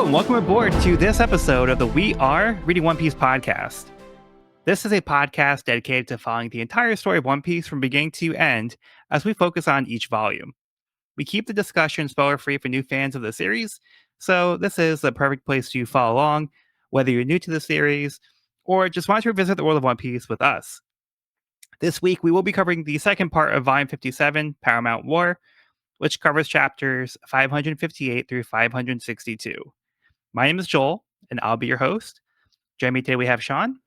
Hello, and welcome aboard to this episode of the We Are Reading One Piece podcast. This is a podcast dedicated to following the entire story of One Piece from beginning to end as we focus on each volume. We keep the discussion spoiler-free for new fans of the series, so this is the perfect place to follow along, whether you're new to the series or just want to revisit the world of One Piece with us. This week, we will be covering the second part of Volume 57, Paramount War, which covers chapters 558 through 562. My name is Joel, and I'll be your host. Joining me today, we have Sean.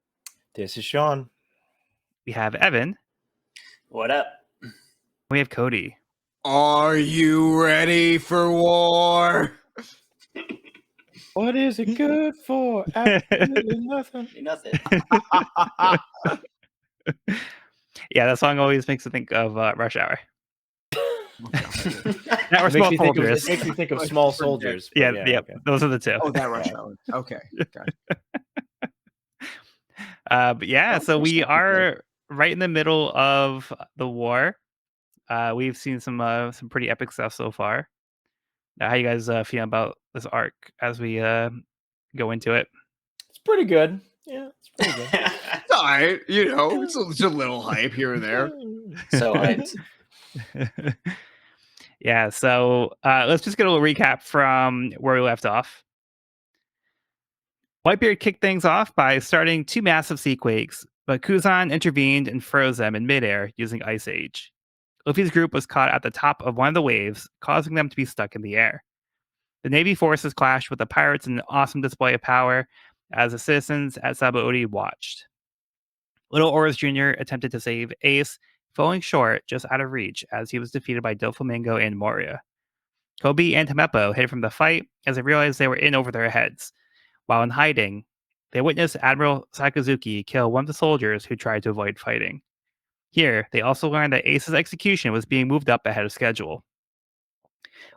This is Sean. We have Evan. What up? We have Cody. Are you ready for war? What is it good for? Absolutely nothing. Nothing. Yeah, that song always makes me think of Rush Hour. That or It Small Soldiers. makes me think of Small Soldiers. Yeah, Okay. those are the two. Oh, that Rush Hour. Okay. But yeah, Oh, so we that's are right in the middle of the war. We've seen some pretty epic stuff so far. How you guys feeling about this arc as we go into it? It's pretty good. Yeah, it's pretty good. It's all right. You know, it's a little hype here and there. So hyped. Yeah, so let's just get a little recap from where we left off. Whitebeard kicked things off by starting two massive sea quakes, but Kuzan intervened and froze them in midair using Ice Age. Luffy's group was caught at the top of one of the waves, causing them to be stuck in the air. The Navy forces clashed with the pirates in an awesome display of power as the citizens at Sabaody watched. Little Oars Jr. attempted to save Ace, falling short just out of reach as he was defeated by Doflamingo and Moria. Kobe and Himepo hid from the fight as they realized they were in over their heads. While in hiding, they witnessed Admiral Sakazuki kill one of the soldiers who tried to avoid fighting. Here, they also learned that Ace's execution was being moved up ahead of schedule.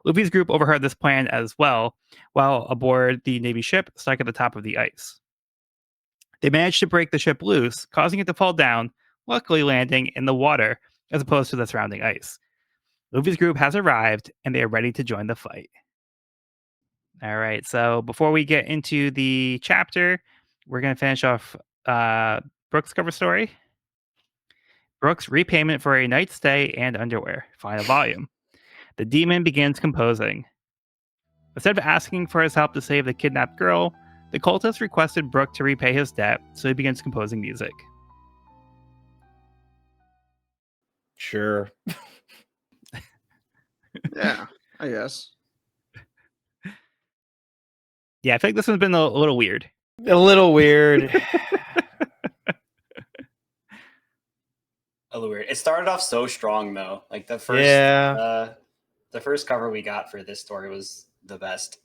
Luffy's group overheard this plan as well, while aboard the Navy ship stuck at the top of the ice. They managed to break the ship loose, causing it to fall down, luckily landing in the water as opposed to the surrounding ice. Luffy's group has arrived, and they are ready to join the fight. All right, so before we get into the chapter, we're going to finish off Brooks' cover story. Brooks' repayment for a night's stay and underwear. Final volume. The demon begins composing. Instead of asking for his help to save the kidnapped girl, the cultist requested Brook to repay his debt, so he begins composing music. Sure. Yeah, I guess. Yeah, I think this one's been a little weird. A little weird. A little weird. It started off so strong though. Like the first cover we got for this story was the best.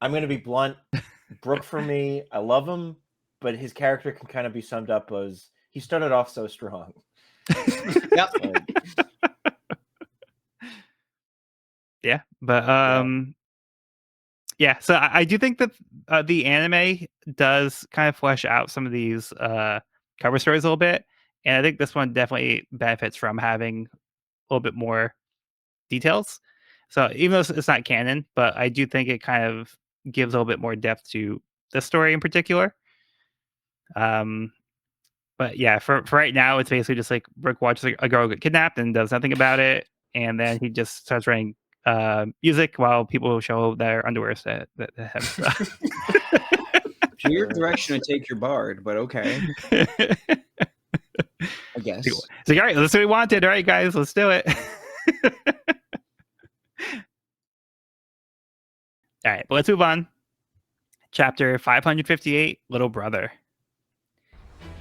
I'm going to be blunt. Brook for me, I love him, but his character can kind of be summed up as he started off so strong. Yep. Yeah, but yeah. So I do think that the anime does kind of flesh out some of these cover stories a little bit, and I think this one definitely benefits from having a little bit more details. So even though it's not canon, but I do think it kind of gives a little bit more depth to this story in particular. But yeah, for right now, it's basically just like Brook watches a girl get kidnapped and does nothing about it, and then he just starts writing music while people show their underwear that have stuff. Weird direction to take your bard, but okay. I guess. It's like, all right, that's what we wanted. All right, guys, let's do it. All right, but let's move on. Chapter 558, Little Brother.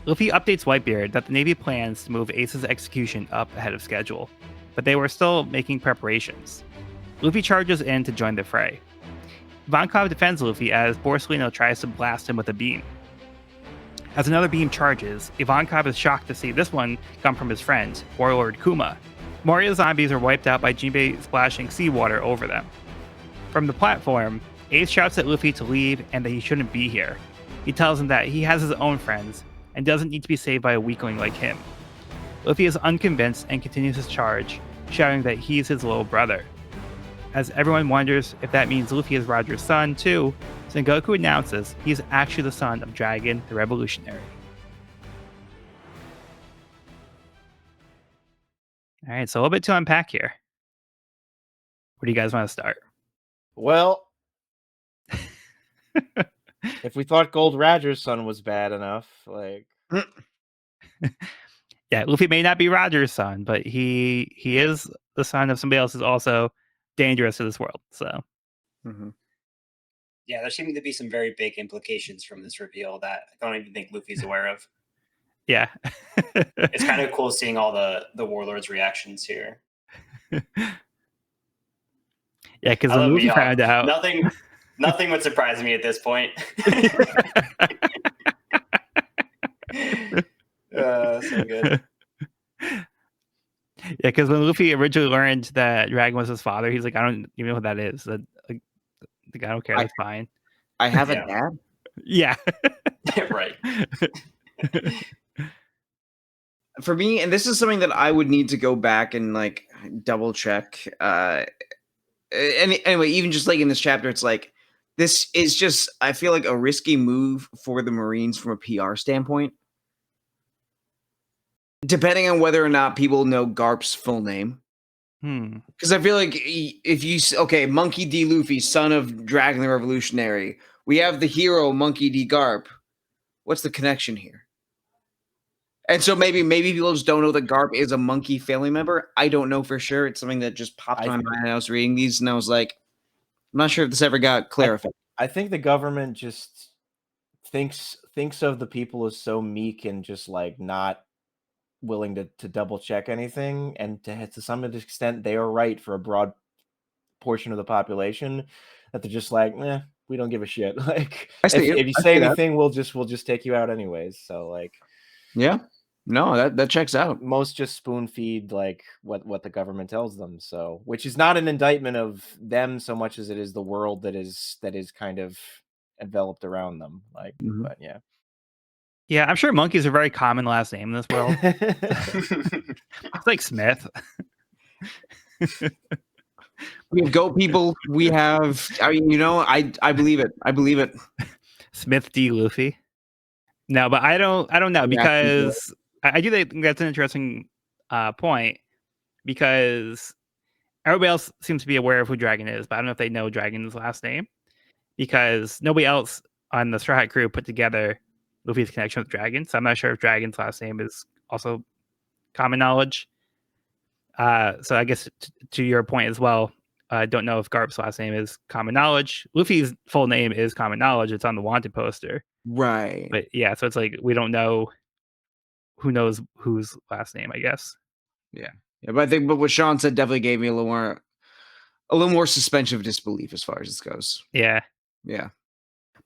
Luffy updates Whitebeard that the Navy plans to move Ace's execution up ahead of schedule, but they were still making preparations. Luffy charges in to join the fray. Ivankov defends Luffy as Borsellino tries to blast him with a beam. As another beam charges, Ivankov is shocked to see this one come from his friend, Warlord Kuma. Moria's zombies are wiped out by Jinbei splashing seawater over them. From the platform, Ace shouts at Luffy to leave and that he shouldn't be here. He tells him that he has his own friends and doesn't need to be saved by a weakling like him. Luffy is unconvinced and continues his charge, shouting that he's his little brother. As everyone wonders if that means Luffy is Roger's son too, Sengoku announces he's actually the son of Dragon the Revolutionary. All right, so a little bit to unpack here. Where do you guys want to start? Well, if we thought Gold Roger's son was bad enough, like Yeah, Luffy may not be Roger's son, but he is the son of somebody else who's also dangerous to this world. So, Yeah, there seem to be some very big implications from this reveal that I don't even think Luffy's aware of. yeah. It's kind of cool seeing all the warlords' reactions here. Yeah, because I when love Luffy Mihawk. found out... Nothing would surprise me at this point. So good. Yeah, because when Luffy originally learned that Dragon was his father, he's like, I don't even know what that is. Like, I don't care. That's fine. I have a dad? Yeah. Right. For me, and this is something that I would need to go back and like double check. Anyway, even just like in this chapter, it's like this is just, I feel like, a risky move for the Marines from a PR standpoint. Depending on whether or not people know Garp's full name. Because I feel like if you, Monkey D. Luffy, son of Dragon the Revolutionary, we have the hero Monkey D. Garp. What's the connection here? And so maybe people just don't know that Garp is a Monkey family member. I don't know for sure. It's something that just popped in my mind. I was reading these and I was like, I'm not sure if this ever got clarified. I think the government just thinks of the people as so meek and just like not willing to double check anything, and to some extent they are right for a broad portion of the population, that they're just like, we don't give a shit. Like if you say anything, we'll just take you out anyways. So like, yeah, no, that checks out. Most just spoon feed like what the government tells them. So, which is not an indictment of them so much as it is the world that is kind of enveloped around them. Like, but yeah. Yeah, I'm sure Monkey's a very common last name in this world. It's like Smith. We have goat people. We have, I mean, I believe it. I believe it. Smith D. Luffy. No, but I don't know, because I do think that's an interesting point, because everybody else seems to be aware of who Dragon is, but I don't know if they know Dragon's last name, because nobody else on the Straw Hat crew put together Luffy's connection with Dragon. So I'm not sure if Dragon's last name is also common knowledge. So I guess to your point as well, I don't know if Garp's last name is common knowledge. Luffy's full name is common knowledge. It's on the wanted poster. Right. But yeah, so it's like we don't know who knows whose last name, I guess. Yeah. But I think what Sean said definitely gave me a little more suspension of disbelief as far as this goes. Yeah. Yeah.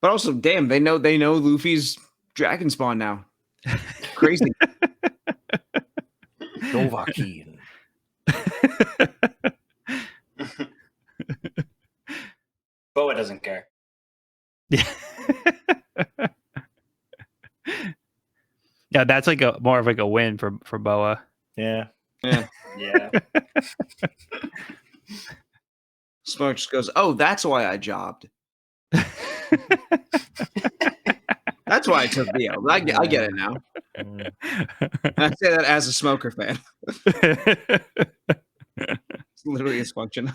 But also, damn, they know Luffy's dragon spawn now. Crazy. Dovahkiin. Boa doesn't care. Yeah. Yeah, that's like more of like a win for Boa. Yeah. Smoke just goes, oh, that's why I jobbed. That's why I took Leo. I get it now. I say that as a Smoker fan. It's literally his function.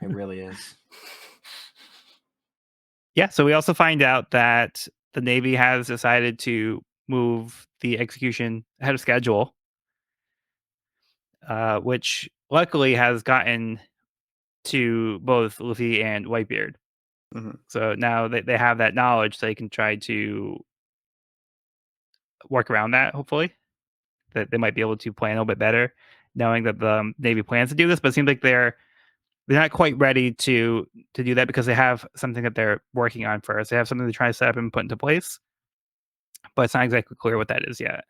It really is. Yeah, so we also find out that the Navy has decided to move the execution ahead of schedule, which luckily has gotten to both Luffy and Whitebeard. So now they have that knowledge, so they can try to work around that, hopefully. That they might be able to plan a little bit better, knowing that the Navy plans to do this, but it seems like they're not quite ready to do that, because they have something that they're working on first. They have something to try to set up and put into place, but it's not exactly clear what that is yet.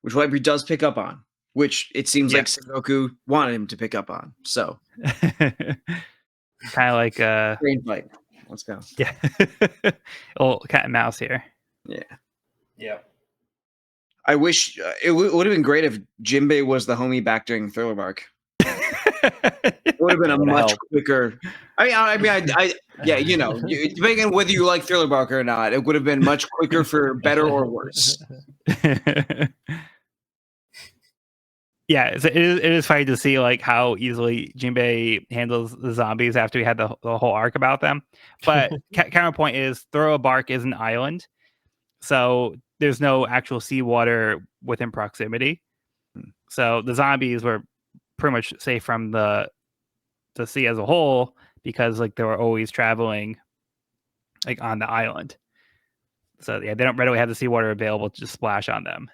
Which Whitebeard does pick up on, which it seems like Sengoku wanted him to pick up on. So kind of like brain fight. Let's go. Yeah. Old cat and mouse here. Yeah. I wish it would have been great if Jinbei was the homie back during Thriller Bark. would have been a Would've much helped. quicker. Yeah, depending on whether you like Thriller Bark or not, it would have been much quicker for better or worse. Yeah, it is funny to see like how easily Jinbei handles the zombies after we had the whole arc about them. But counterpoint is Throw a Bark is an island, so there's no actual seawater within proximity. So the zombies were pretty much safe from the sea as a whole because like they were always traveling like on the island. So yeah, they don't readily have the seawater available to just splash on them.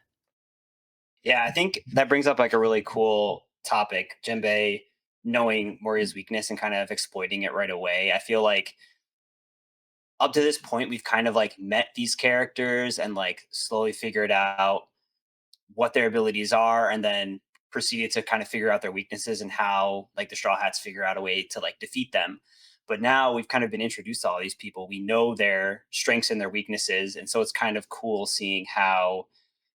Yeah, I think that brings up like a really cool topic. Jinbei knowing Moria's weakness and kind of exploiting it right away. I feel like up to this point, we've kind of like met these characters and like slowly figured out what their abilities are, and then proceeded to kind of figure out their weaknesses and how like the Straw Hats figure out a way to like defeat them. But now we've kind of been introduced to all these people. We know their strengths and their weaknesses, and so it's kind of cool seeing how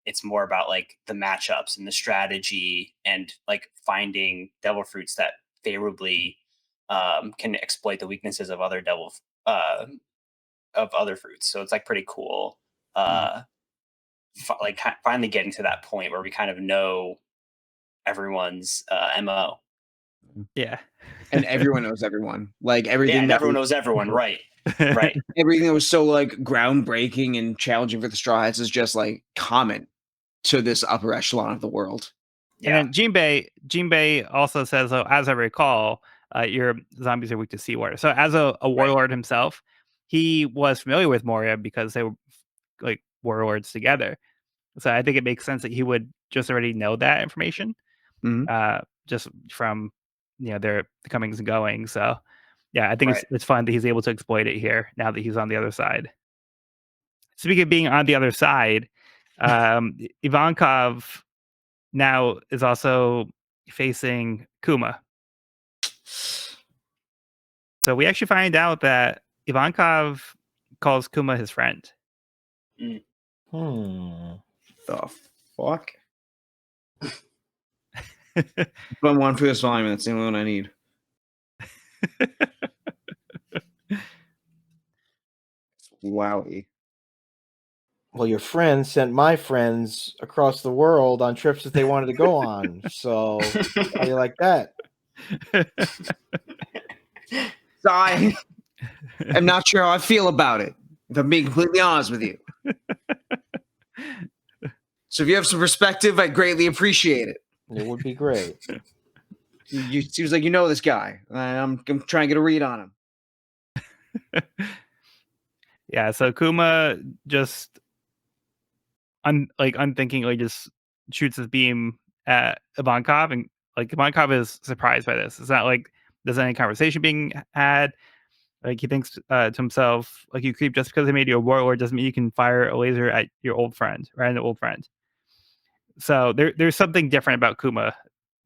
it's more about like the matchups and the strategy and like finding devil fruits that favorably can exploit the weaknesses of other of other fruits. So it's like pretty cool. Like finally getting to that point where we kind of know everyone's MO. Yeah. And everyone knows everyone. Like everything. Yeah, and everyone knows everyone. Right. Right. Everything that was so like groundbreaking and challenging for the Straw Hats is just like common to this upper echelon of the world. Yeah. And then Jinbei also says, "Oh, as I recall, your zombies are weak to seawater." So as a warlord himself, he was familiar with Moria because they were like warlords together. So I think it makes sense that he would just already know that information, just from their comings and goings. So yeah, I think it's fun that he's able to exploit it here now that he's on the other side. Speaking of being on the other side, Ivankov now is also facing Kuma. So we actually find out that Ivankov calls Kuma his friend. The fuck? But one for this volume, that's the only one I need. Wowie. Well, your friend sent my friends across the world on trips that they wanted to go on. So how do you like that? So I am not sure how I feel about it, if I'm being completely honest with you. So if you have some perspective, I greatly appreciate it. It would be great. You seems like you know this guy. I'm trying to get a read on him. Yeah, so Kuma just unthinkingly just shoots his beam at Ivankov, and like Ivankov is surprised by this. It's not like there's any conversation being had. Like he thinks to himself, like, you creep, just because they made you a warlord doesn't mean you can fire a laser at your old friend, right? An old friend. So there's something different about Kuma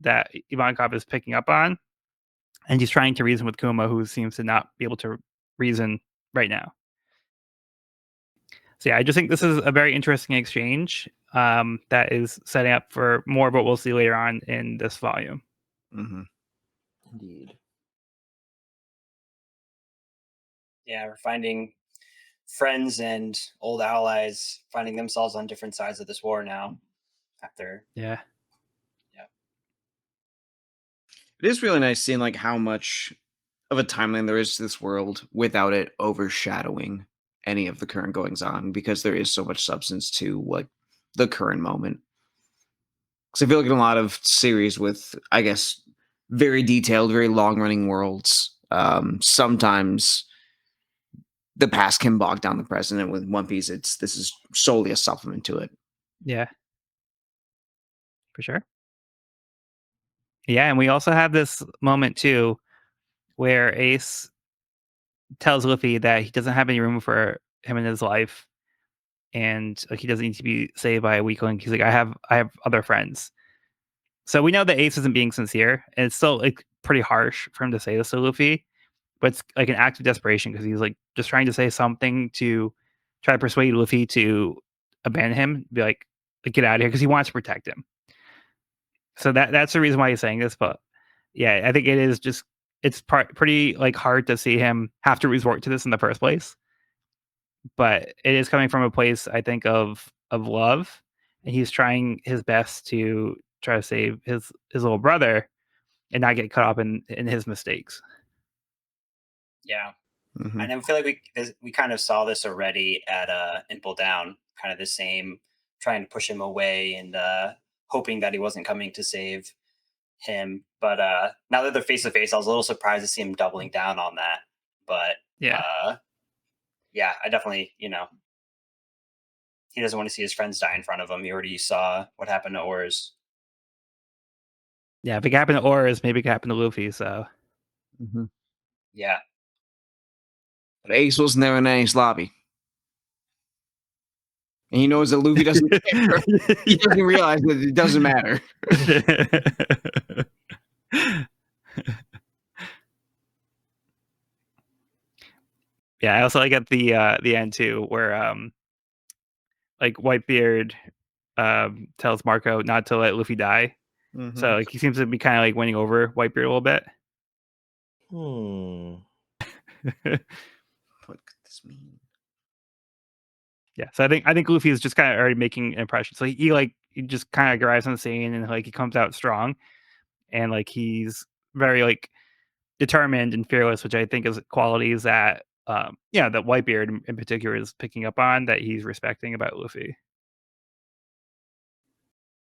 that Ivankov is picking up on, and he's trying to reason with Kuma, who seems to not be able to reason right now. So yeah, I just think this is a very interesting exchange that is setting up for more of what we'll see later on in this volume. Mm-hmm. Indeed. Yeah, we're finding friends and old allies finding themselves on different sides of this war now. After yeah, it is really nice seeing like how much of a timeline there is to this world without it overshadowing any of the current goings on, because there is so much substance to like the current moment. Because I feel like in a lot of series with, I guess, very detailed, very long running worlds, sometimes the past can bog down the present. And with One Piece, this is solely a supplement to it. Yeah, for sure. Yeah, and we also have this moment too where Ace tells Luffy that he doesn't have any room for him in his life, and like he doesn't need to be saved by a weakling. He's like, I have other friends. So we know that Ace isn't being sincere, and it's still like pretty harsh for him to say this to Luffy, but it's like an act of desperation because he's like just trying to say something to try to persuade Luffy to abandon him, be like get out of here, because he wants to protect him. So that's the reason why he's saying this. But yeah, I think it is just it's pretty like hard to see him have to resort to this in the first place. But it is coming from a place, I think, of love, and he's trying his best to try to save his little brother and not get caught up in his mistakes. Yeah. Mhm. And I feel like we kind of saw this already at Impel Down, kind of the same, trying to push him away and hoping that he wasn't coming to save him. But now that they're face to face, I was a little surprised to see him doubling down on that. But Yeah. Yeah, I definitely, he doesn't want to see his friends die in front of him. He already saw what happened to Oars. Yeah, if it could happen to Oars, maybe it could happen to Luffy. So Mhm. Yeah. But Ace wasn't there in Ace lobby. And he knows that Luffy doesn't care. He doesn't realize that it doesn't matter. Yeah, I also like at the end too, where like Whitebeard tells Marco not to let Luffy die. Mhm. So like he seems to be kind of like winning over Whitebeard a little bit. What could this mean? Yeah, so I think Luffy is just kind of already making an impression. So he just kind of arrives on the scene and like he comes out strong, and like he's very like determined and fearless, which I think is qualities that that Whitebeard in particular is picking up on, that he's respecting about Luffy.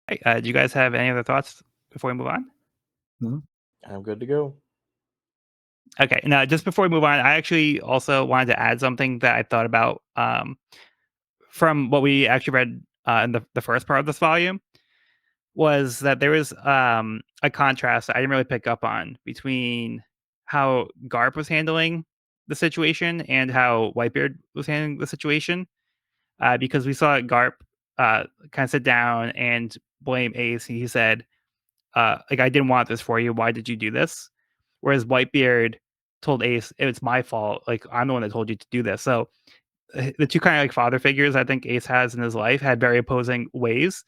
Hey, do you guys have any other thoughts before we move on? I'm good to go. Okay, now just before we move on, I actually also wanted to add something that I thought about from what we actually read in the first part of this volume, was that there was a contrast I didn't really pick up on between how Garp was handling the situation and how Whitebeard was handling the situation, because we saw Garp kind of sit down and blame Ace. He said, like, I didn't want this for you. Why did you do this? Whereas Whitebeard told Ace, it's my fault. Like, I'm the one that told you to do this. So the two kind of like father figures I think Ace has in his life had very opposing ways.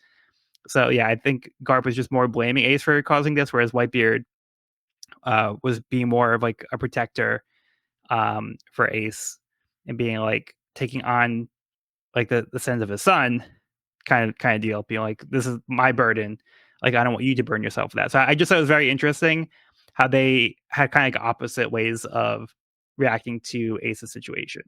So yeah, I think Garp was just more blaming Ace for causing this, whereas Whitebeard was being more of like a protector for Ace, and being like taking on like the sins of his son, kind of deal, being like, this is my burden. Like, I don't want you to burn yourself for that. So I just thought it was very interesting how they had kind of like opposite ways of reacting to Ace's situation.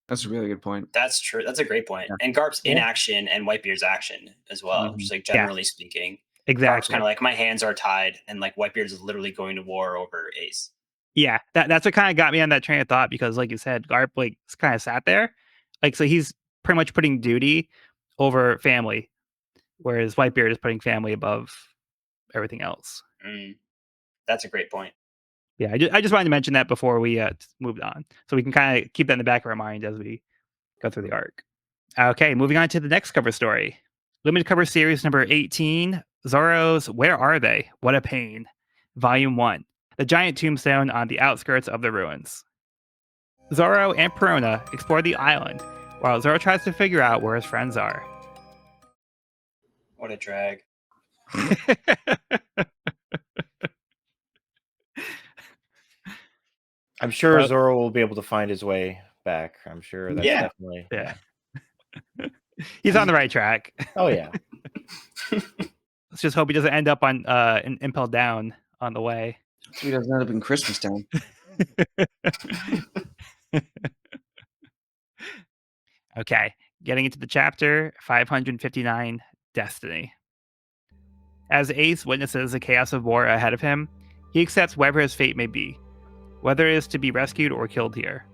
That's a really good point. That's true. That's a great point. Yeah. And Garp's Yeah. inaction and Whitebeard's action as well, Mhm. just like generally speaking. Garp's Exactly. kind of like, my hands are tied, and like Whitebeard is literally going to war over Ace. Yeah, that's what kind of got me on that train of thought, because like you said, Garp like kind of sat there. Like, so he's pretty much putting duty over family, whereas Whitebeard is putting family above everything else. That's a great point. Yeah, I just wanted to mention that before we moved on, so we can kind of keep that in the back of our mind as we go through the arc. Okay, moving on to the next cover story. Limited cover series number 18, Zoro's Where Are They? What a Pain, Volume 1. The giant tombstone on the outskirts of the ruins. Zoro and Perona explore the island, while Zoro tries to figure out where his friends are. What a drag. I'm sure Well- Zoro will be able to find his way back. I'm sure that's Yeah. definitely. Yeah. He's on the right track. Oh yeah. Let's just hope he doesn't end up on in Impel Down on the way. So he doesn't end up in Christmas Town. Okay, getting into the chapter 559, Destiny. As Ace witnesses the chaos of war ahead of him, he accepts whatever his fate may be, whether it is to be rescued or killed here.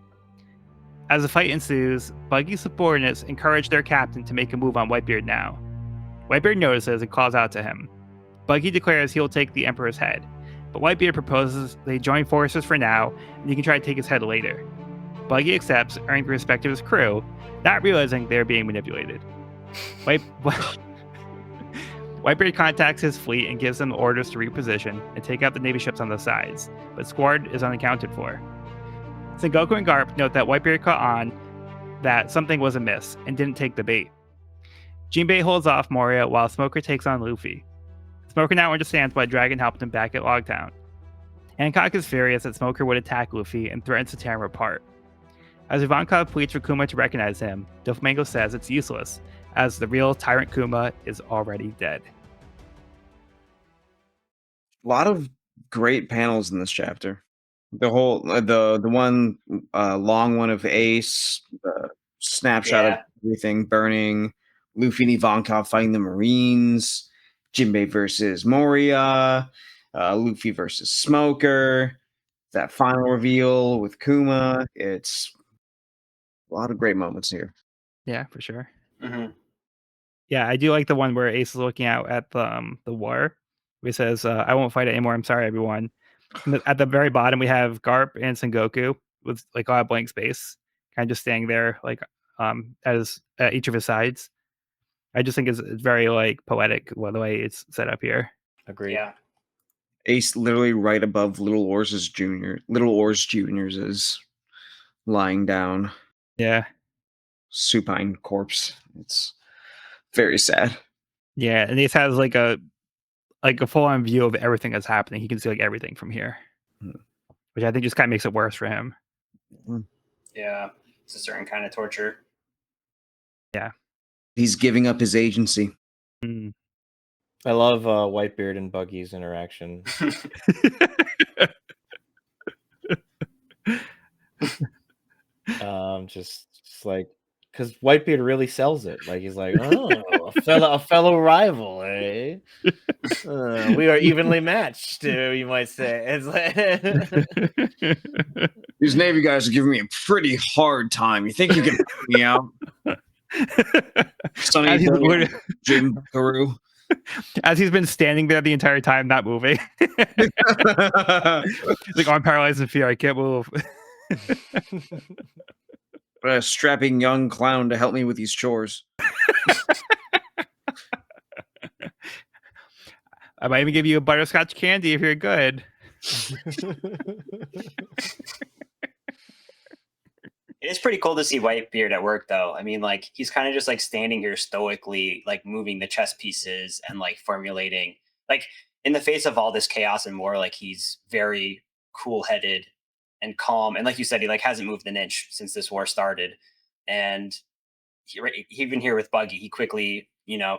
As the fight ensues, Buggy's subordinates encourage their captain to make a move on Whitebeard now. Whitebeard notices and calls out to him. Buggy declares he'll take the Emperor's head, but Whitebeard proposes they join forces for now, and he can try to take his head later. Buggy accepts, earning the respect of his crew, not realizing they are being manipulated. Whitebeard contacts his fleet and gives them orders to reposition and take out the Navy ships on the sides, but Squad is unaccounted for. Sengoku and Garp note that Whitebeard caught on that something was amiss and didn't take the bait. Jinbei holds off Moria while Smoker takes on Luffy. Smoker now understands why Dragon helped him back at Logtown. Hancock is furious that Smoker would attack Luffy and threatens to tear him apart. As Ivankov pleads for Kuma to recognize him, Doflamingo says it's useless, as the real Tyrant Kuma is already dead. A lot of great panels in this chapter. The whole the one long one of Ace, the snapshot of everything burning, Luffy and Ivankov fighting the Marines, Jinbei versus Moria, Luffy versus Smoker, that final reveal with Kuma. It's a lot of great moments here. Yeah, for sure. Mm-hmm. Yeah, I do like the one where Ace is looking out at the war. Where he says, "I won't fight it anymore. I'm sorry, everyone." And at the very bottom, we have Garp and Sengoku with like a lot of blank space, kind of just standing there, like as at each of his sides. I just think it's very like poetic the way it's set up here. Agreed. Yeah. Ace literally right above Little Oars Juniors is lying down. Yeah. Supine corpse. It's very sad. Yeah, and Ace has like a full on view of everything that's happening. He can see like everything from here, which I think just kind of makes it worse for him. Yeah, it's a certain kind of torture. Yeah, he's giving up his agency. Mm. I love Whitebeard and Buggy's interaction. Just like, because Whitebeard really sells it. Like he's like, oh, a fellow rival, eh? We are evenly matched, you might say. It's like These Navy guys are giving me a pretty hard time. You think you can put me out? Sonny Jim Carew. As he's been standing there the entire time, not moving. Like, I'm paralyzed in fear. I can't move. A strapping young clown to help me with these chores. I might even give you a butterscotch candy if you're good. It is pretty cool to see Whitebeard at work, though. I mean, like, he's kind of just like standing here stoically, like moving the chess pieces and like formulating, like, in the face of all this chaos and more, like, he's very cool-headed and calm. And like you said, he like hasn't moved an inch since this war started. And even here with Buggy, he quickly,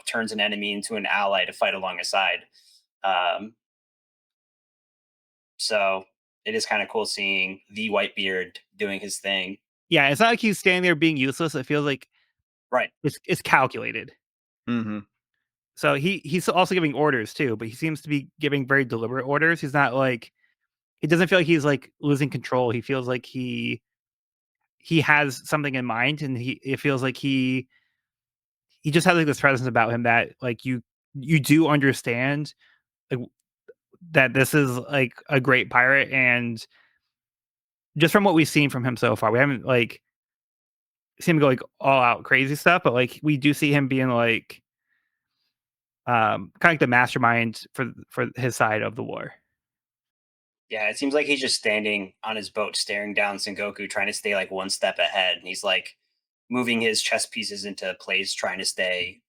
turns an enemy into an ally to fight along his side. So it is kind of cool seeing the Whitebeard doing his thing. Yeah, it's not like he's standing there being useless. It feels like it's calculated. Mm-hmm. So he's also giving orders too, but he seems to be giving very deliberate orders. He's not like, it doesn't feel like he's like losing control. He feels like he has something in mind, and it feels like he just has like this presence about him that like you do understand like that this is like a great pirate. And just from what we've seen from him so far, we haven't like seen him go like all out crazy stuff, but like we do see him being like kind of like the mastermind for his side of the war. Yeah, it seems like he's just standing on his boat staring down Sengoku, trying to stay like one step ahead, and he's like moving his chess pieces into place, trying to stay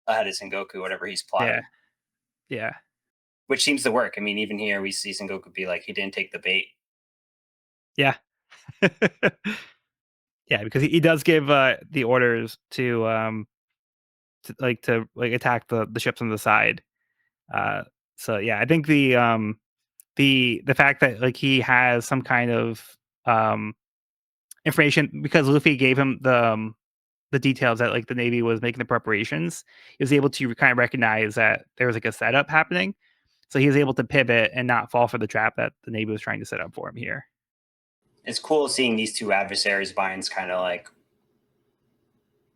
ahead of Sengoku, whatever he's plotting. Yeah, which seems to work. I mean, even here we see Sengoku be like, he didn't take the bait. Yeah. Yeah, because he does give the orders to attack the ships on the side. So yeah, I think the fact that like he has some kind of information, because Luffy gave him the details that like the Navy was making the preparations, he was able to kind of recognize that there was like a setup happening. So he was able to pivot and not fall for the trap that the Navy was trying to set up for him here. It's cool seeing these two adversaries' minds kind of like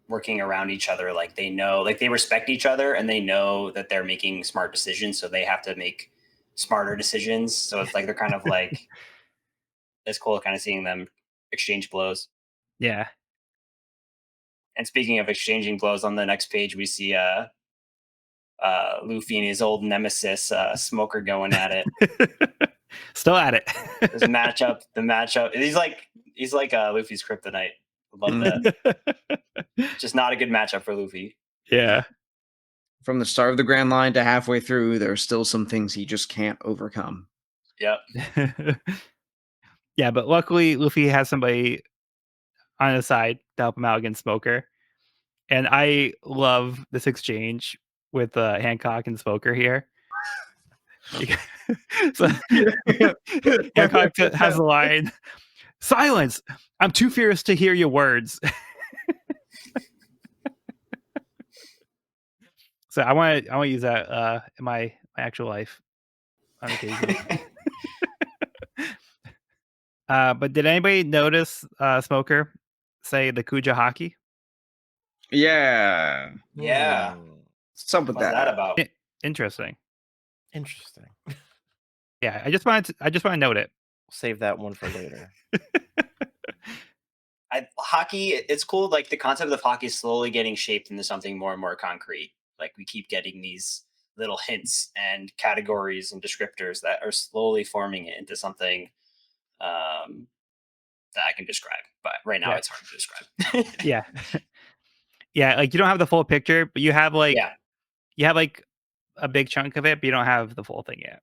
working around each other. Like they know, like they respect each other, and they know that they're making smart decisions, so they have to make smarter decisions. So it's like they're kind of like, it's cool kind of seeing them exchange blows. Yeah. And speaking of exchanging blows, on the next page we see Luffy and his old nemesis Smoker going at it. Still at it. The matchup. He's like Luffy's kryptonite. Love that. Just not a good matchup for Luffy. Yeah. From the start of the Grand Line to halfway through, there are still some things he just can't overcome. Yep. Yeah, but luckily Luffy has somebody on his side to help him out against Smoker. And I love this exchange with Hancock and Smoker here. So Hancock has the line, "Silence! I'm too fierce to hear your words." So I want to use that in my actual life on occasion. But did anybody notice Smoker say the Kuja Haki? Yeah. Yeah. What's up with What's that about? Interesting. Interesting. Yeah, I just want to note it. Save that one for later. Hockey, it's cool. Like the concept of hockey is slowly getting shaped into something more and more concrete. Like we keep getting these little hints and categories and descriptors that are slowly forming it into something that I can describe. But right now, it's hard to describe. Yeah, yeah. Like you don't have the full picture, but you have like a big chunk of it, but you don't have the full thing yet.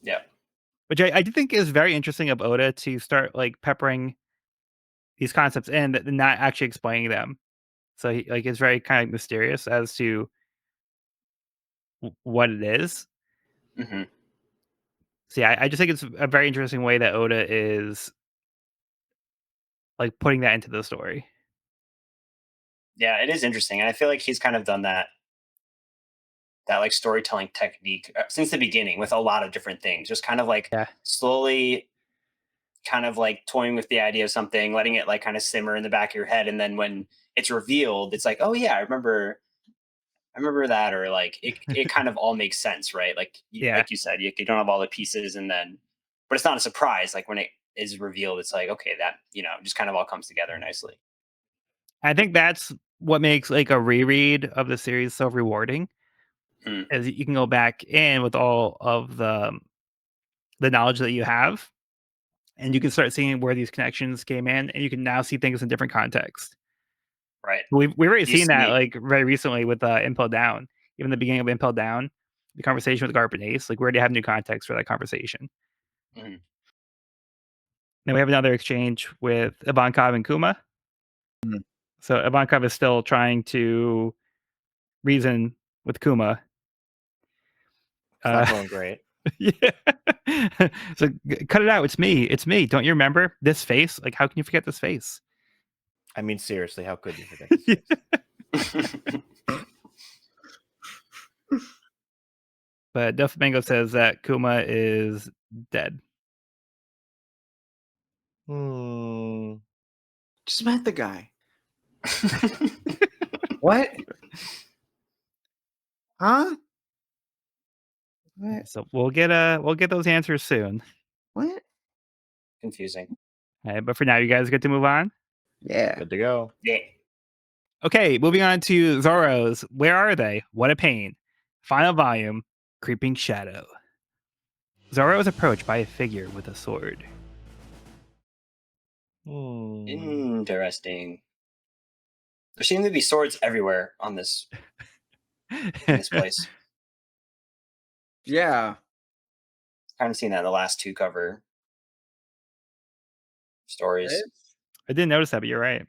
Yeah. Which I do think is very interesting of Oda to start like peppering these concepts in, but not actually explaining them. So it's very kind of mysterious as to what it is. Mm-hmm. So yeah, I just think it's a very interesting way that Oda is like putting that into the story. Yeah, it is interesting, and I feel like he's kind of done that like storytelling technique since the beginning with a lot of different things. Just kind of like slowly, kind of like toying with the idea of something, letting it like kind of simmer in the back of your head, and then when it's revealed, it's like, oh yeah, I remember that, or like it kind of all makes sense, right? Like like you said, you don't have all the pieces, and then but it's not a surprise. Like when it is revealed, it's like, okay, that just kind of all comes together nicely. I think that's what makes like a reread of the series so rewarding. As you can go back in with all of the knowledge that you have, and you can start seeing where these connections came in, and you can now see things in different context. Right. We've already seen that like very recently with Impel Down. Even the beginning of Impel Down, the conversation with Garp and Ace, like we already have new context for that conversation. Mm-hmm. Then we have another exchange with Ivankov and Kuma. Mm-hmm. So Ivankov is still trying to reason with Kuma. It's not going great. Yeah. So cut it out. It's me. It's me. Don't you remember this face? Like, how can you forget this face? I mean, seriously, how could you forget this face? But Doflamingo says that Kuma is dead. Just met the guy. What? Huh? What? So we'll get those answers soon. What? Confusing. All right, but for now, you guys get to move on. Yeah. Good to go. Yeah. Okay, moving on to Zoro's. Where are they? What a pain. Final volume, Creeping Shadow. Zoro is approached by a figure with a sword. Interesting. There seem to be swords everywhere on this in this place. Yeah. Kind of seen that in the last two cover stories. I didn't notice that, but you're right.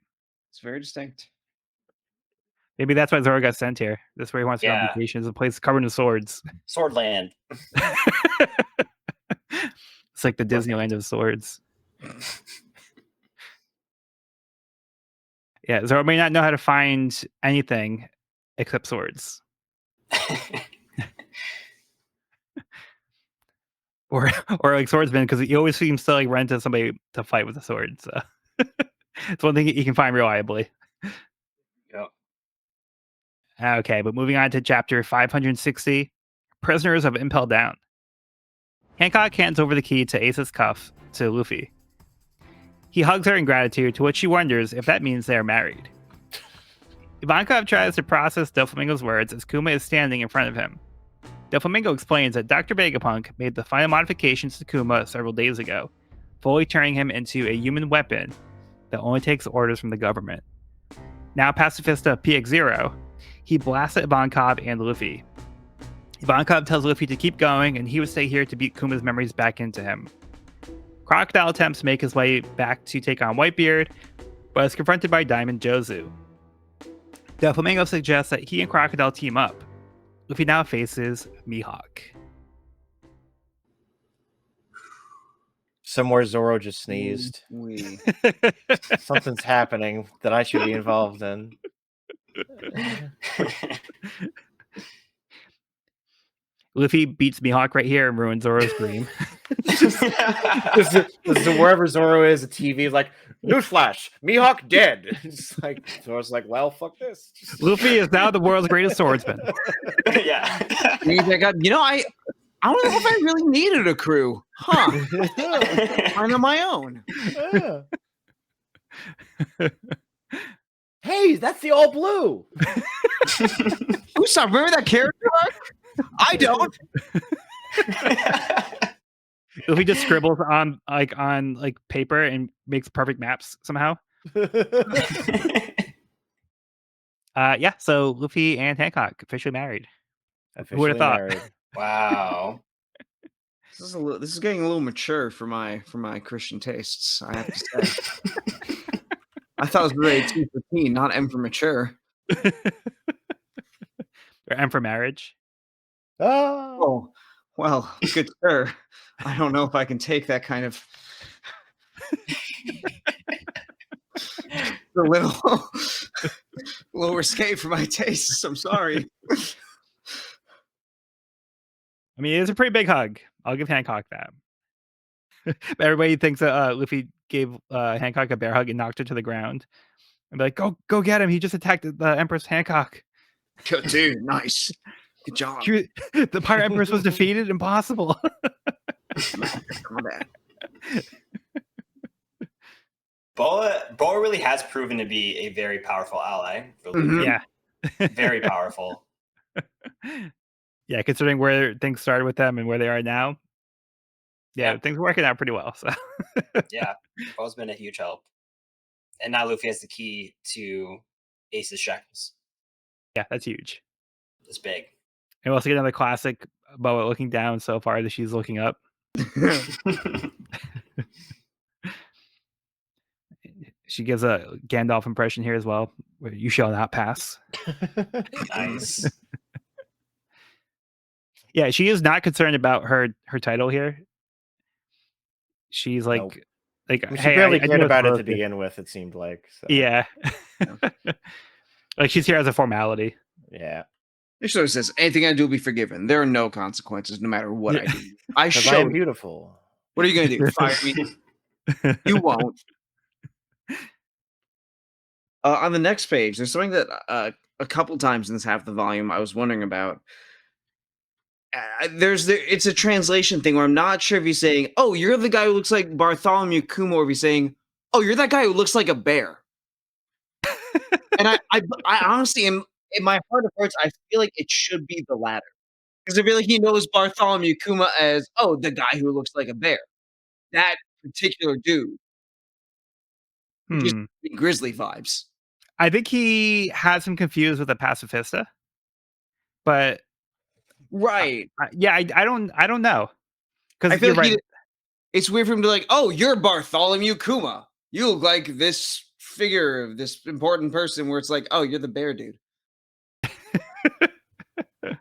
It's very distinct. Maybe that's why Zoro got sent here. That's where he wants to go on vacation. It's a place covered in swords. Swordland. It's like the Disneyland of swords. Yeah, Zoro may not know how to find anything except swords. or like swordsman, because he always seems to like run into somebody to fight with a sword. So it's one thing he can find reliably. Yep. Okay, but moving on to chapter 560, Prisoners of Impel Down. Hancock hands over the key to Ace's cuff to Luffy. He hugs her in gratitude, to which she wonders if that means they are married. Ivankov tries to process Doflamingo's words as Kuma is standing in front of him. Doflamingo explains that Dr. Vegapunk made the final modifications to Kuma several days ago, fully turning him into a human weapon that only takes orders from the government. Now Pacifista PX0, he blasts at Ivankov and Luffy. Ivankov tells Luffy to keep going, and he would stay here to beat Kuma's memories back into him. Crocodile attempts to make his way back to take on Whitebeard, but is confronted by Diamond Jozu. Doflamingo suggests that he and Crocodile team up. Luffy now faces Mihawk. Somewhere Zoro just sneezed. Something's happening that I should be involved in. Luffy beats Mihawk right here and ruins Zoro's dream. This is wherever Zoro is, a TV like, newsflash, Mihawk dead. It's like Zoro's like, well, fuck this. Luffy is now the world's greatest swordsman. Yeah. You know, I don't know if I really needed a crew. Huh. I'm on my own. Hey, that's the all blue. Usopp, remember that character arc? I don't. Luffy just scribbles on paper and makes perfect maps somehow. Yeah, so Luffy and Hancock officially married. Who would have thought? Married. Wow. This is getting a little mature for my Christian tastes, I have to say. I thought it was rated 2 for teen, not M for mature. Or M for marriage. Oh, well, good sir. I don't know if I can take that kind of a little risque for my tastes. I'm sorry. I mean, it's a pretty big hug. I'll give Hancock that. But everybody thinks that Luffy gave Hancock a bear hug and knocked her to the ground. And be like, go get him. He just attacked the Empress Hancock. Dude, nice. Good job. The Pirate Empress was defeated. Impossible. Boa really has proven to be a very powerful ally for Luffy. Yeah. Very powerful. Yeah, considering where things started with them and where they are now. Yeah, things are working out pretty well. So yeah, Boa's been a huge help. And now Luffy has the key to Ace's shackles. Yeah, that's huge. It's big. And we also get another classic Boa looking down so far that she's looking up. She gives a Gandalf impression here as well. Where you shall not pass. Nice. Yeah, she is not concerned about her title here. She's like, nope. like I mean, she hey, barely I cared know about it it's to begin with. It seemed like. So. Yeah. Like she's here as a formality. Yeah. It sort of says anything I do will be forgiven. There are no consequences, no matter what I do. I am beautiful. What are you going to do? Fire me? You won't. On the next page, there's something that a couple times in this half of the volume I was wondering about. It's a translation thing where I'm not sure if he's saying, "Oh, you're the guy who looks like Bartholomew Kuma," or if he's saying, "Oh, you're that guy who looks like a bear." And I honestly, in my heart of hearts, I feel like it should be the latter, because I feel like he knows Bartholomew Kuma as, "Oh, the guy who looks like a bear." That particular dude. Just grizzly vibes. I think he has him confused with a pacifista, but right. I don't know, because I feel like it's weird for him to like, "Oh, you're Bartholomew Kuma. You look like this figure of this important person," where it's like, "Oh, you're the bear dude." But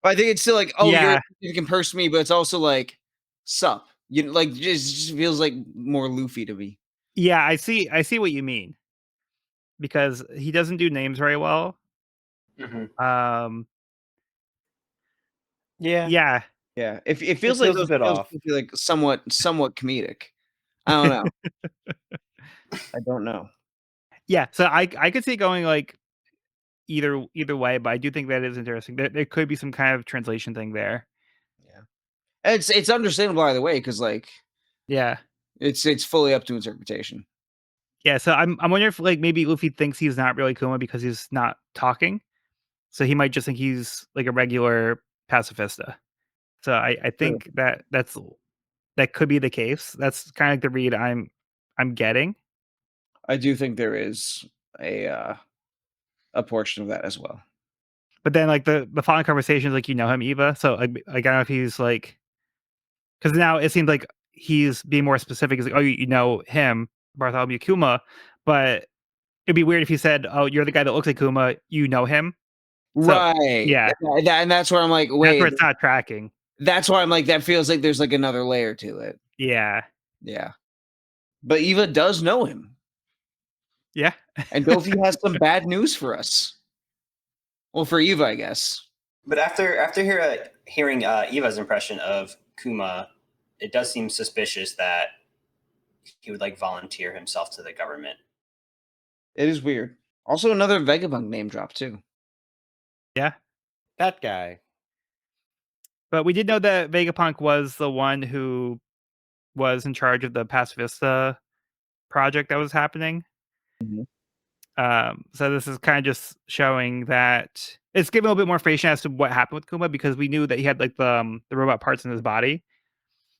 I think it's still like, "Oh, yeah, you can purse me," but it's also like, "Sup." You like just feels like more Luffy to me. Yeah, I see what you mean, because he doesn't do names very well. Mm-hmm. Yeah. It feels like a bit off. Like somewhat comedic. I don't know. I don't know. Yeah, so I could see it going like either way, but I do think that is interesting. There could be some kind of translation thing there. Yeah, it's understandable either way, because like, yeah, it's fully up to interpretation. Yeah, so I'm wondering if like maybe Luffy thinks he's not really Kuma because he's not talking, so he might just think he's like a regular pacifista. So I think that could be the case. That's kind of like the read I'm getting. I do think there is a portion of that as well. But then like the following conversation is like, you know him, Eva. So like I don't know if he's like, because now it seems like he's being more specific. He's like, oh, you know him, Bartholomew Kuma, but it'd be weird if he said, oh, you're the guy that looks like Kuma, you know him. So, Right. yeah. And that's where I'm like, That's wait. where it's not tracking. That's why I'm like, that feels like there's like another layer to it. Yeah. Yeah. But Eva does know him. Yeah. And Dofi has some bad news for us. Well, for Eva, I guess. But after hearing Eva's impression of Kuma, it does seem suspicious that he would like volunteer himself to the government. It is weird. Also, another Vegapunk name drop too. Yeah. That guy. But we did know that Vegapunk was the one who was in charge of the Pacifista project that was happening. Mm-hmm. So this is kind of just showing that it's giving a little bit more information as to what happened with Kuma, because we knew that he had like the robot parts in his body,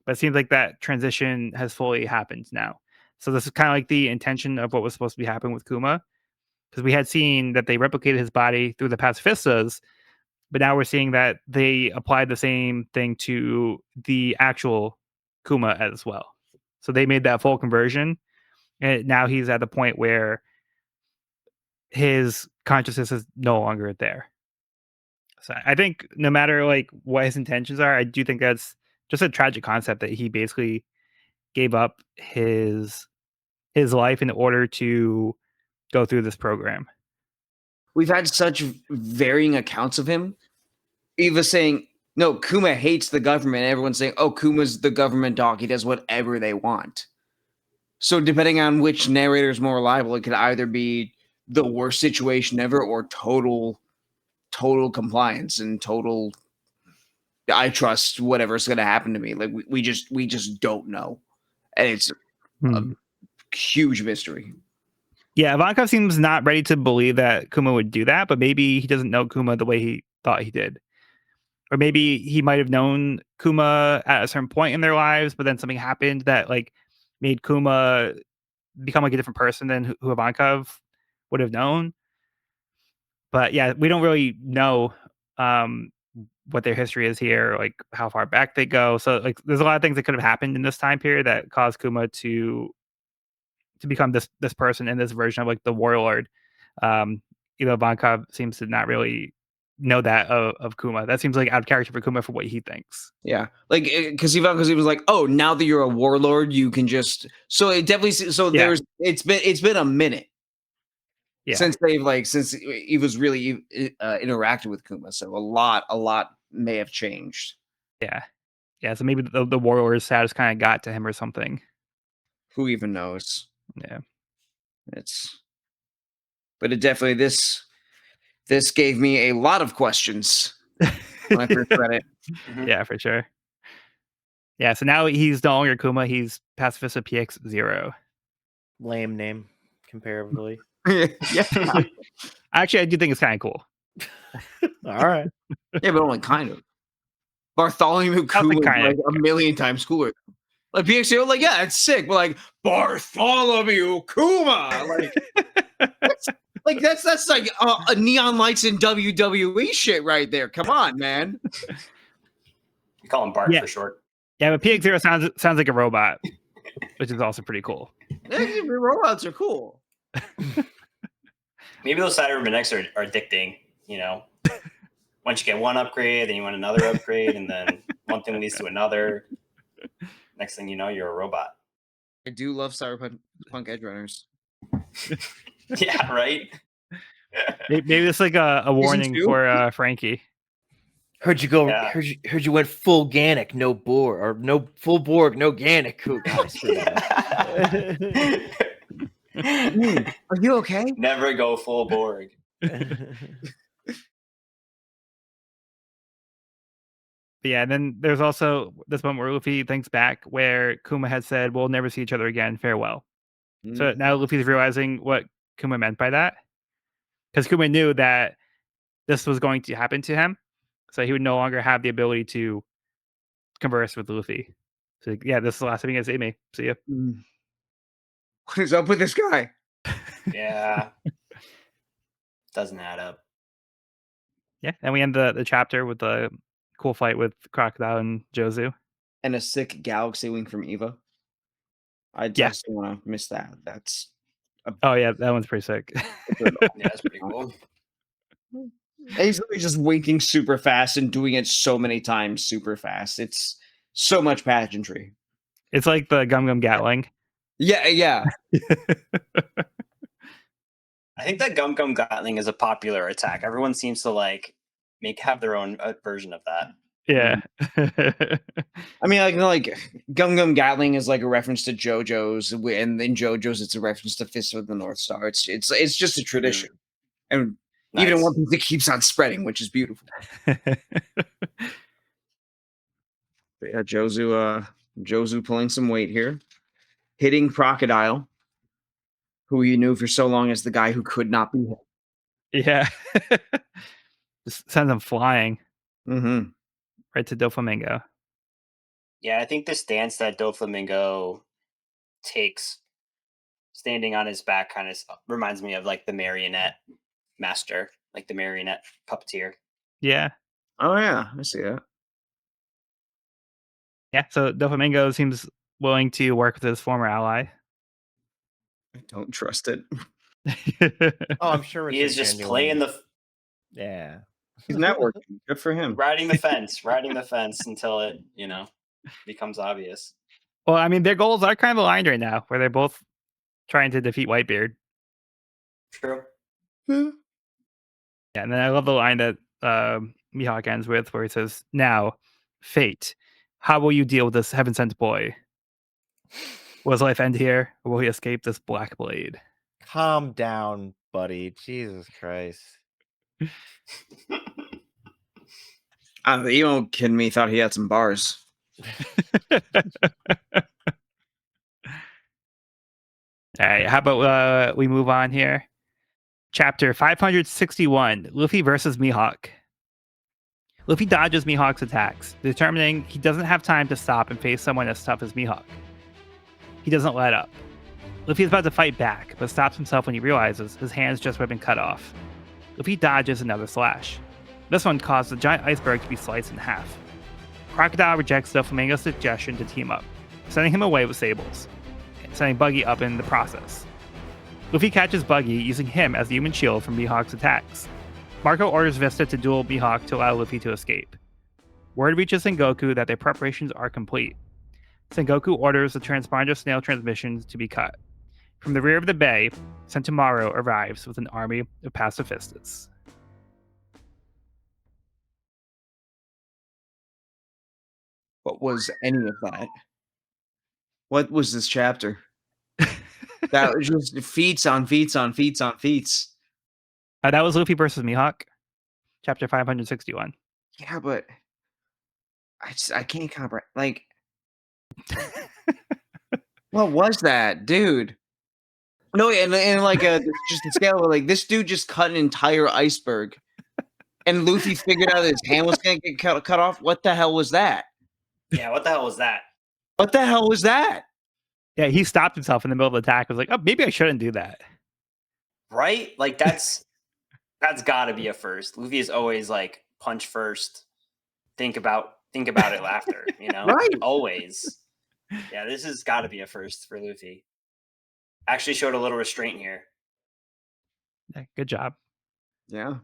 but it seems like that transition has fully happened now. So this is kind of like the intention of what was supposed to be happening with Kuma, because we had seen that they replicated his body through the pacifistas, but now we're seeing that they applied the same thing to the actual Kuma as well. So they made that full conversion, and now he's at the point where his consciousness is no longer there. So I think no matter like what his intentions are, I do think that's just a tragic concept that he basically gave up his life in order to go through this program. We've had such varying accounts of him. Eva saying, no, Kuma hates the government. And everyone's saying, oh, Kuma's the government dog. He does whatever they want. So depending on which narrator is more reliable, it could either be the worst situation ever or total compliance and total I trust whatever's going to happen to me. Like we just don't know. And it's a huge mystery. Yeah, Ivankov seems not ready to believe that Kuma would do that, but maybe he doesn't know Kuma the way he thought he did. Or maybe he might have known Kuma at a certain point in their lives, but then something happened that like made Kuma become like a different person than who Ivankov would have known. But yeah, we don't really know what their history is here, like how far back they go. So like there's a lot of things that could have happened in this time period that caused Kuma to become this person in this version of like the warlord. Ivankov seems to not really know that of Kuma. That seems like out of character for Kuma for what he thinks. Yeah, like because he was like, oh, now that you're a warlord, you can just. So it definitely. So there's. It's been a minute. Yeah. Since he was really interacting with Kuma, so a lot may have changed. Yeah. So maybe the warlord status kind of got to him or something. Who even knows? Yeah. But it definitely this gave me a lot of questions when I first read it. Yeah, for sure. Yeah, so now he's no longer Kuma, he's Pacifista PX0. Lame name, comparatively. Yeah. Actually, I do think it's kind of cool. All right. Yeah, but only kind of. Bartholomew Kuma like a million times cooler. Like PX0, like, yeah, it's sick, but like Bartholomew Kuma, like that's like a neon lights in WWE shit right there. Come on, man. You call him Bart for short. Yeah, but PX0 sounds like a robot, which is also pretty cool. Robots are cool. Maybe those Cybermen X are addicting, you know. Once you get one upgrade, then you want another upgrade, and then one thing leads to another. Next thing you know, you're a robot. I do love Cyberpunk Edge Runners. Yeah, right? Maybe it's like a warning for Frankie. Heard you went fullGanic, no Borg, or no full Borg, noGanic. Oh, God, are you okay? Never go full Borg. Yeah, and then there's also this moment where Luffy thinks back where Kuma had said, we'll never see each other again, farewell. So now Luffy's realizing what Kuma meant by that. Because Kuma knew that this was going to happen to him. So he would no longer have the ability to converse with Luffy. So yeah, this is the last time you guys see me. See ya. What is up with this guy? Yeah. Doesn't add up. Yeah, and we end the chapter with the cool fight with Crocodile and Jozu. And a sick galaxy wing from Eva. I just don't want to miss that. That's Oh yeah, that one's pretty sick. Yeah, that's pretty cool. He's literally just winking super fast and doing it so many times super fast. It's so much pageantry. It's like the Gum Gum Gatling. Yeah. I think that Gum Gum Gatling is a popular attack. Everyone seems to have their own version of that. Yeah. I mean, like Gum Gum Gatling is like a reference to JoJo's, and in JoJo's it's a reference to Fist of the North Star. It's just a tradition, and even in One Piece it keeps on spreading, which is beautiful. But yeah, Jozu pulling some weight here, hitting Crocodile, who you knew for so long as the guy who could not be hit. Yeah. Just sends him flying. Mm-hmm. Right to Doflamingo. Yeah, I think the stance that Doflamingo takes, standing on his back, kind of reminds me of like the marionette master, like the marionette puppeteer. Yeah. Oh yeah, I see that. Yeah, so Doflamingo seems willing to work with his former ally. I don't trust it. Oh, I'm sure he is just playing the. Yeah. He's networking. Good for him. Riding the fence until it, becomes obvious. Well, I mean, their goals are kind of aligned right now, where they're both trying to defeat Whitebeard. True. Yeah, and then I love the line that Mihawk ends with, where he says, "Now, fate, how will you deal with this heaven-sent boy? Will his life end here, or will he escape this black blade?" Calm down, buddy. Jesus Christ. The emo kid in me thought he had some bars. All right, how about we move on here? Chapter 561, Luffy versus Mihawk. Luffy dodges Mihawk's attacks, determining he doesn't have time to stop and face someone as tough as Mihawk. He doesn't let up. Luffy is about to fight back, but stops himself when he realizes his hand's just been cut off. Luffy dodges another slash. This one caused the giant iceberg to be sliced in half. Crocodile rejects Doflamingo's suggestion to team up, sending him away with sables, sending Buggy up in the process. Luffy catches Buggy, using him as the human shield from Mihawk's attacks. Marco orders Vista to duel Mihawk to allow Luffy to escape. Word reaches Sengoku that their preparations are complete. Sengoku orders the transponder snail transmissions to be cut. From the rear of the bay, Sentomaru arrives with an army of pacifists. What was any of that? What was this chapter? That was just feats on feats on feats on feats. That was Luffy versus Mihawk, chapter 561. Yeah, but I can't comprehend. Like, what was that, dude? No, and like just a scale of like this dude just cut an entire iceberg, and Luffy figured out that his hand was gonna get cut off. What the hell was that? Yeah, what the hell was that? What the hell was that? Yeah, he stopped himself in the middle of the attack. Was like, oh, maybe I shouldn't do that. Right? Like that's got to be a first. Luffy is always like punch first, think about it after. Right? Always. Yeah, this has got to be a first for Luffy. Actually showed a little restraint here. Yeah, good job. Yeah.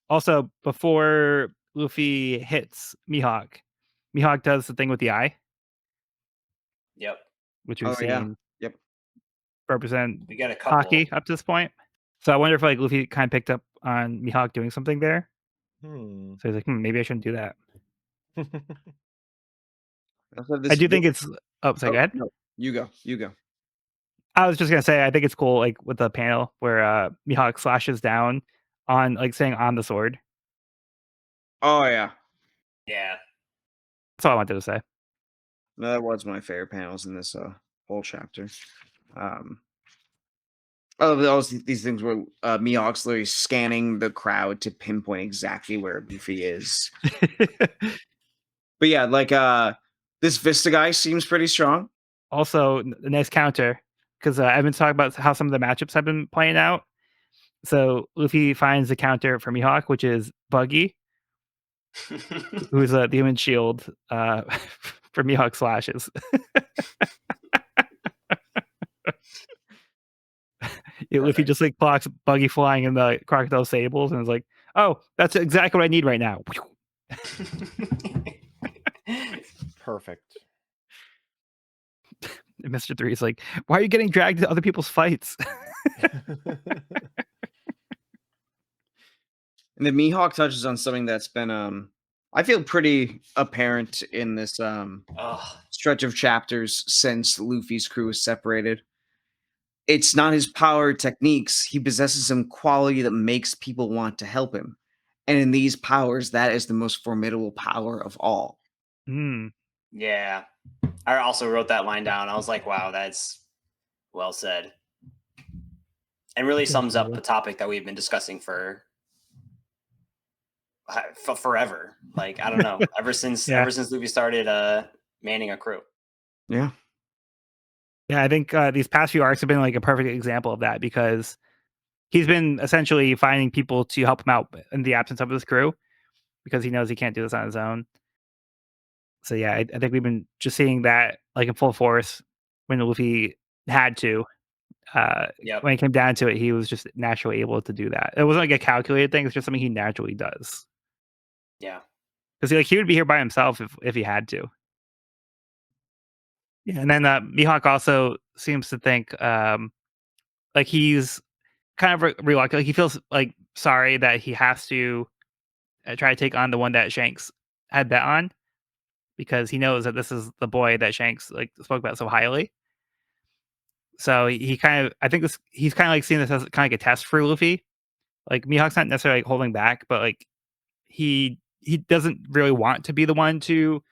Also, before Luffy hits Mihawk does the thing with the eye. Yep. Which we've seen. Yep. Represent We got a couple. hockey up to this point. So I wonder if like Luffy kind of picked up on Mihawk doing something there. So he's like, maybe I shouldn't do that. I do think it's. Oh, sorry, go ahead. No, you go. I was just gonna say, I think it's cool, like with the panel where Mihawk slashes down on, like, saying on the sword. Oh yeah. Yeah. That's all I wanted to say. No, that was my favorite panels in this whole chapter. All these things where Mihawk's literally scanning the crowd to pinpoint exactly where Luffy is. But yeah, like this Vista guy seems pretty strong. Also, a nice counter, because Evan's talking about how some of the matchups have been playing out. So Luffy finds the counter for Mihawk, which is Buggy, who's the human shield for Mihawk slashes. Luffy just like clocks Buggy flying in the crocodile sables and is like, "Oh, that's exactly what I need right now." Perfect. And Mr. 3 is like, "Why are you getting dragged into other people's fights?" And the Mihawk touches on something that's been I feel pretty apparent in this stretch of chapters since Luffy's crew is separated. It's not his power techniques. He possesses some quality that makes people want to help him. And in these powers, that is the most formidable power of all. Yeah. I also wrote that line down. I was like, wow, that's well said. And really sums up the topic that we've been discussing for forever. Like, I don't know, ever since Luffy started manning a crew. Yeah, I think these past few arcs have been like a perfect example of that, because he's been essentially finding people to help him out in the absence of his crew, because he knows he can't do this on his own. So yeah, I think we've been just seeing that like in full force when Luffy had to. When it came down to it, he was just naturally able to do that. It wasn't like a calculated thing; it's just something he naturally does. Yeah, because he would be here by himself if he had to. Yeah, and then Mihawk also seems to think like he's kind of reluctant. Like he feels like sorry that he has to try to take on the one that Shanks had bet on, because he knows that this is the boy that Shanks like spoke about so highly. So he kind of, I think he's kind of like seeing this as kind of like a test for Luffy. Like Mihawk's not necessarily like holding back, but like he doesn't really want to be the one to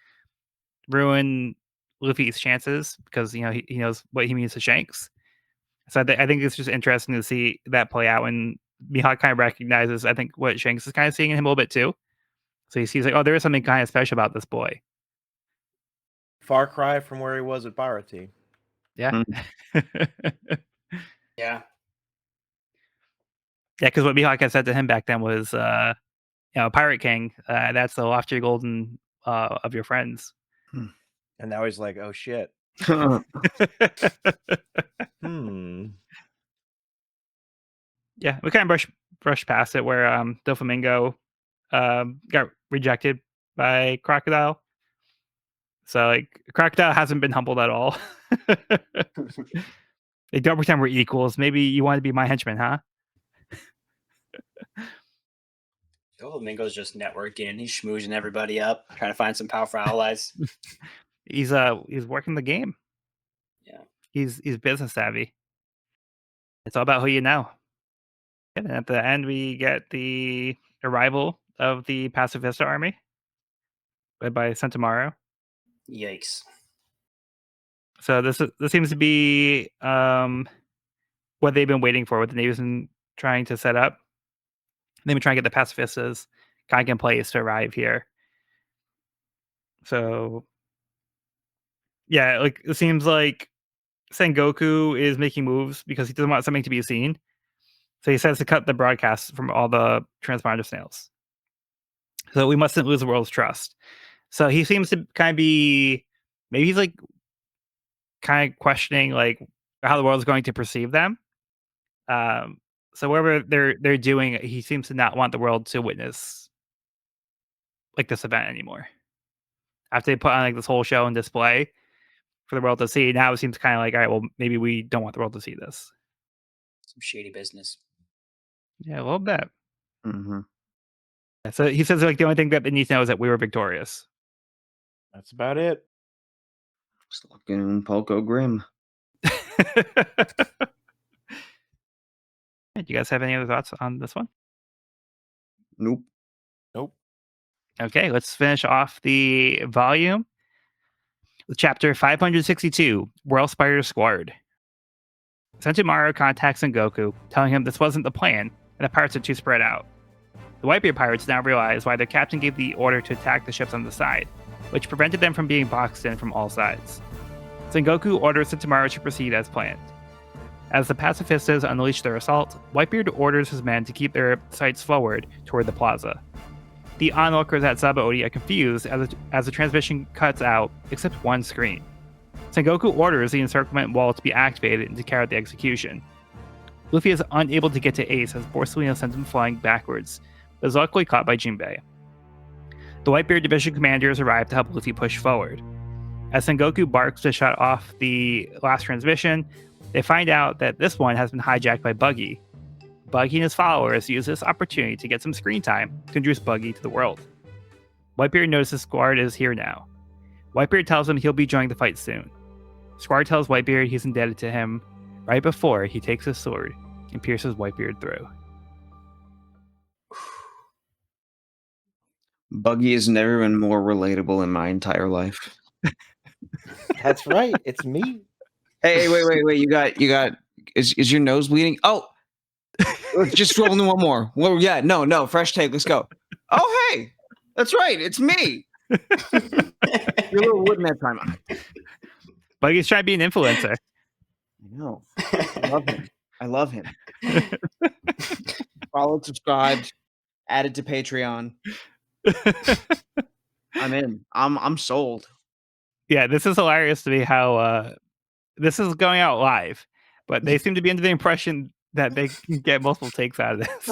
ruin Luffy's chances, because he knows what he means to Shanks. So I think it's just interesting to see that play out when Mihawk kind of recognizes, I think, what Shanks is kind of seeing in him a little bit too. So he sees like, oh, there is something kind of special about this boy. Far cry from where he was at Pirate. Yeah. Yeah. Yeah, because what Mihawk had said to him back then was, Pirate King, that's the loftier golden of your friends. And now he's like, oh shit. Yeah, we kind of brush past it where Doflamingo got rejected by Crocodile. So like Crocodile hasn't been humbled at all. They don't pretend we're equals. Maybe you want to be my henchman, huh? Doflamingo's just networking. He's schmoozing everybody up, trying to find some powerful allies. He's working the game. Yeah. He's business savvy. It's all about who you know. And at the end, we get the arrival of the Pacifista army led by Sentomaru. Yikes. So this seems to be what they've been waiting for, what the Navy's been trying to set up. They've been trying to get the Pacifistas kind of in place to arrive here. So yeah, like it seems like Sengoku is making moves because he doesn't want something to be seen. So he says to cut the broadcast from all the transponder snails. So we mustn't lose the world's trust. So he seems to kind of be, maybe he's like kind of questioning like how the world is going to perceive them. So whatever they're doing, he seems to not want the world to witness like this event anymore. After they put on like this whole show and display for the world to see, now it seems kind of like, all right, well, maybe we don't want the world to see this. Some shady business. Yeah, a little bit. Mm-hmm. So he says like the only thing that they need to know is that we were victorious. That's about it. Just looking Polko Grim. Do you guys have any other thoughts on this one? Nope. Okay, let's finish off the volume with chapter 562, Whirl Spider Squad. Sentomaru contacts Sengoku, telling him this wasn't the plan, and the pirates are too spread out. The Whitebeard pirates now realize why their captain gave the order to attack the ships on the side, which prevented them from being boxed in from all sides. Sengoku orders Sentomaru to proceed as planned. As the pacifistas unleash their assault, Whitebeard orders his men to keep their sights forward toward the plaza. The onlookers at Sabaody are confused as the transmission cuts out except one screen. Sengoku orders the encirclement wall to be activated and to carry out the execution. Luffy is unable to get to Ace as Borsellino sends him flying backwards, but is luckily caught by Jinbei. The Whitebeard division commanders arrive to help Luffy push forward. As Sengoku barks to shut off the last transmission, they find out that this one has been hijacked by Buggy. Buggy and his followers use this opportunity to get some screen time to introduce Buggy to the world. Whitebeard notices Squard is here now. Whitebeard tells him he'll be joining the fight soon. Squard tells Whitebeard he's indebted to him right before he takes his sword and pierces Whitebeard through. Buggy has never been more relatable in my entire life. That's right. It's me. Hey, wait. You got. Is your nose bleeding? Oh, just roll in one more. Well, yeah, no. Fresh take. Let's go. Oh, hey, that's right. It's me. You're a little wooden that time. Buggy's trying to be an influencer. I know. I love him. Followed, subscribed, added to Patreon. I'm in. I'm sold. Yeah, this is hilarious to me how this is going out live, but they seem to be under the impression that they can get multiple takes out of this.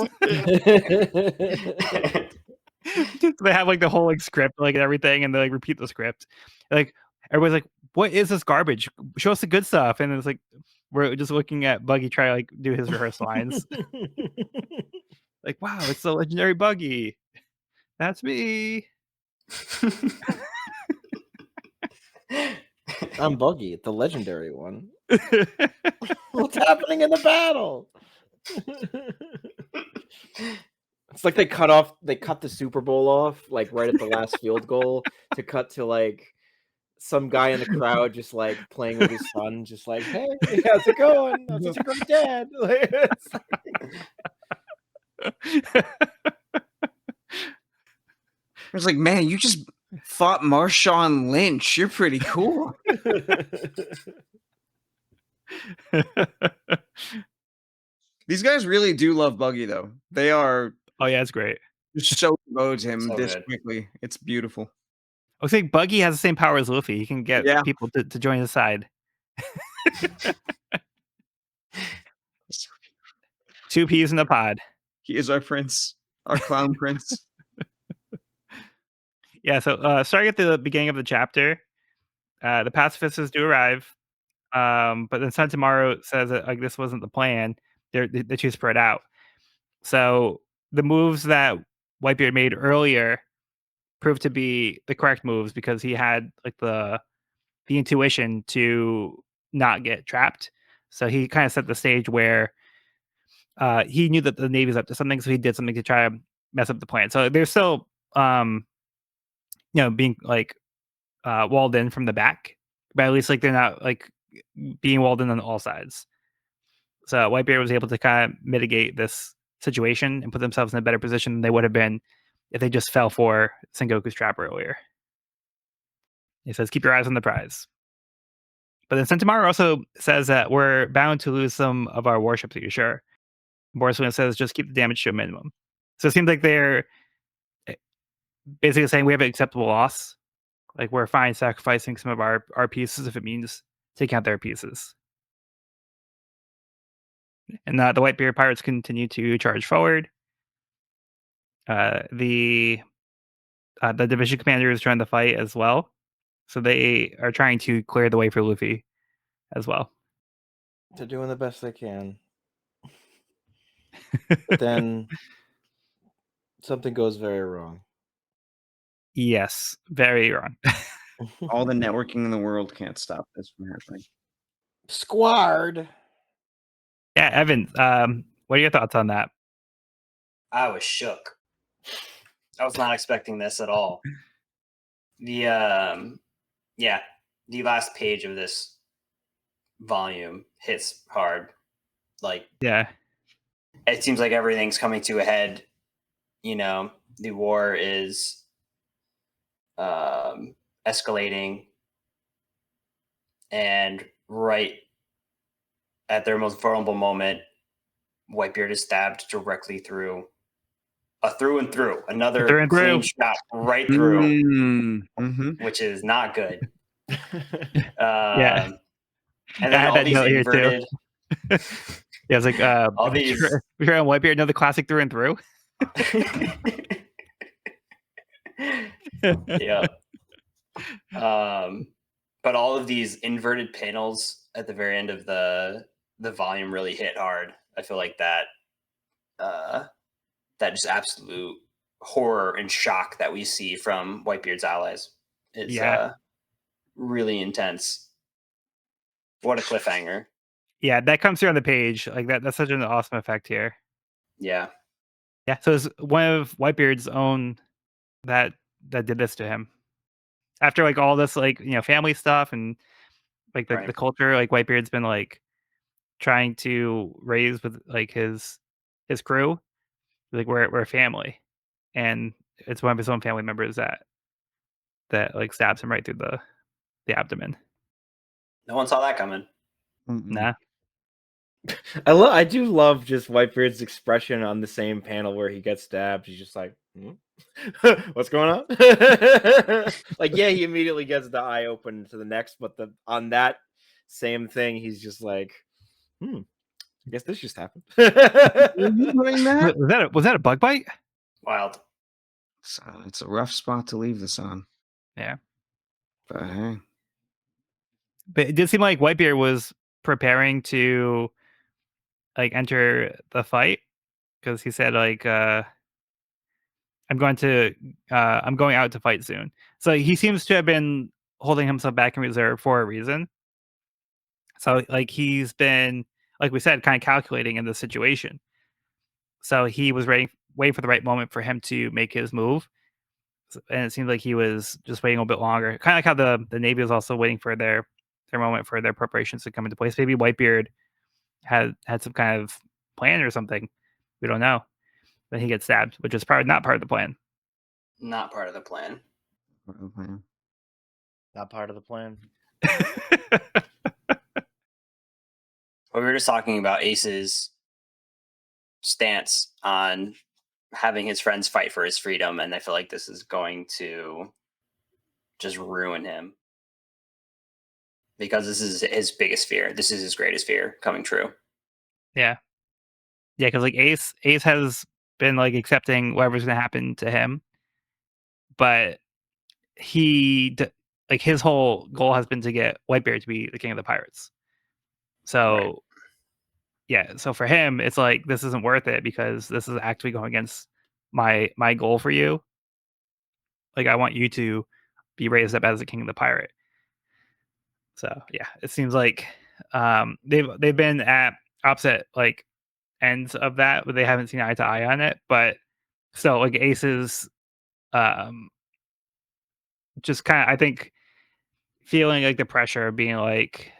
They have like the whole like script, like everything, and they like repeat the script. Like everybody's like, "What is this garbage? Show us the good stuff." And it's like we're just looking at Buggy try to like do his rehearsal lines. Like, wow, it's the legendary Buggy. That's me. I'm Buggy, the legendary one. What's happening in the battle? It's like they cut the Super Bowl off, like right at the last field goal, to cut to like some guy in the crowd just like playing with his son, just like, "Hey, how's it going? I'm such a great dad." I was like, man, you just fought Marshawn Lynch. You're pretty cool. These guys really do love Buggy, though. They are. Oh yeah, it's great. Just so devoted to him So this good. quickly. It's beautiful. I think Buggy has the same power as Luffy. He can get people to join his side. Two peas in a pod. He is our prince, our clown prince. Yeah, so starting at the beginning of the chapter, the pacifists do arrive, but then Sentomaru says that like this wasn't the plan. They're too spread out. So the moves that Whitebeard made earlier proved to be the correct moves because he had like the intuition to not get trapped. So he kind of set the stage where he knew that the Navy's up to something, so he did something to try to mess up the plan. So they're still being like walled in from the back, but at least like they're not like being walled in on all sides. So Whitebeard was able to kind of mitigate this situation and put themselves in a better position than they would have been if they just fell for Sengoku's trap earlier. He says, "Keep your eyes on the prize." But then Sentomaru also says that we're bound to lose some of our warships. Are you sure? Borsellino says, "Just keep the damage to a minimum." So it seems like they're basically saying we have an acceptable loss. Like we're fine sacrificing some of our pieces if it means taking out their pieces. And the Whitebeard pirates continue to charge forward. The division commanders join the fight as well, so they are trying to clear the way for Luffy as well. They're doing the best they can. But then something goes very wrong. Yes, very wrong. All the networking in the world can't stop this from happening. Squard. Yeah, Evan, what are your thoughts on that? I was shook. I was not expecting this at all. The the last page of this volume hits hard. Like, Yeah, it seems like everything's coming to a head. You know, the war is escalating, and right at their most vulnerable moment, Whitebeard is stabbed directly through and through. Another Through and clean through. shot right through, Mm-hmm. which is not good. Yeah. And I then had all that these note here too. inverted, Yeah, it's like all these. Sure on Whitebeard, know the classic through and through. Yeah. But all of these inverted panels at the very end of the volume really hit hard. I feel like that just absolute horror and shock that we see from Whitebeard's allies is really intense. What a cliffhanger. Yeah, that comes through on the page. Like that's such an awesome effect here. Yeah. Yeah, so it's one of Whitebeard's own that did this to him. After like all this like, family stuff and like the culture, like Whitebeard's been like trying to raise with like his crew. Like we're a family. And it's one of his own family members that like stabs him right through the abdomen. No one saw that coming. Nah. I do love just Whitebeard's expression on the same panel where he gets stabbed. He's just like, what's going on? Like, yeah, he immediately gets the eye open to the next, but on that same thing, he's just like, I guess this just happened. Doing that? Was that a bug bite? Wild. So it's a rough spot to leave this on. Yeah. But hey. But it did seem like Whitebeard was preparing to like enter the fight because he said like I'm going out to fight soon. So he seems to have been holding himself back in reserve for a reason. So like he's been, like we said, kind of calculating in this situation. So he was waiting for the right moment for him to make his move. And it seemed like he was just waiting a little bit longer. Kind of like how the Navy was also waiting for their moment for their preparations to come into place. Maybe Whitebeard had some kind of plan or something. We don't know. Then he gets stabbed, which is probably not part of the plan. Not part of the plan. Not part of the plan. Well, we were just talking about Ace's stance on having his friends fight for his freedom, and I feel like this is going to just ruin him because this is his biggest fear. This is his greatest fear coming true. Yeah, because like Ace has been like accepting whatever's going to happen to him, but like his whole goal has been to get Whitebeard to be the king of the pirates. So yeah, so for him, it's like this isn't worth it because this is actually going against my goal for you. Like I want you to be raised up as the king of the pirate. So yeah, it seems like they've been at opposite like ends of that, but they haven't seen eye to eye on it. But still, like Ace's just kind of, I think, feeling like the pressure of being like,